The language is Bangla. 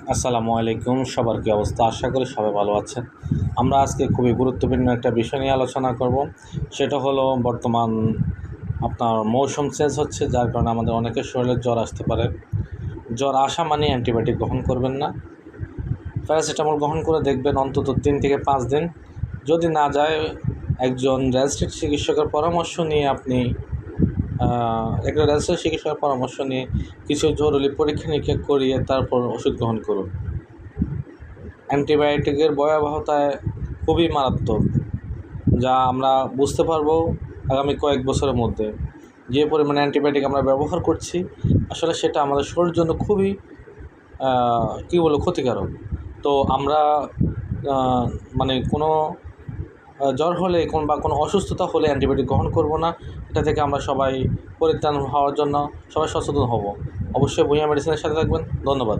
আসসালামু আলাইকুম, সবার কী অবস্থা? আশা করি সবাই ভালো আছেন। আমরা আজকে খুবই গুরুত্বপূর্ণ একটা বিষয় নিয়ে আলোচনা করব। সেটা হলো বর্তমান আপনার মৌসুম চেঞ্জ হচ্ছে, যার কারণে আমাদের অনেকের শরীরে জ্বর আসতে পারে। জ্বর আসা মানে অ্যান্টিবায়োটিক গ্রহণ করবেন না। প্যারাসিটামল গ্রহণ করে দেখবেন অন্তত 3 থেকে 5 দিন। যদি না যায়, একজন রেজিস্ট্রেড চিকিৎসকের পরামর্শ নিয়ে আপনি একটা রেজিস্ট্রেড চিকিৎসকের পরামর্শ নিয়ে কিছু জরুরি পরীক্ষা-নিরীক্ষা করিয়ে তারপর ওষুধ গ্রহণ করুন। অ্যান্টিবায়োটিকের ভয়াবহতায় খুবই মারাত্মক, যা আমরা বুঝতে পারবো আগামী কয়েক বছরের মধ্যে। যে পরিমাণে অ্যান্টিবায়োটিক আমরা ব্যবহার করছি, আসলে সেটা আমাদের শরীরের জন্য খুবই ক্ষতিকারক। তো আমরা মানে কোনো জ্বর হলে বা কোনো অসুস্থতা হলে অ্যান্টিবায়োটিক গ্রহণ করব না। এটা থেকে আমরা সবাই পরিত্রাণ হওয়ার জন্য সবাই সচেতন হব। অবশ্যই ভূঁইয়া মেডিসিনের সাথে থাকবেন। ধন্যবাদ।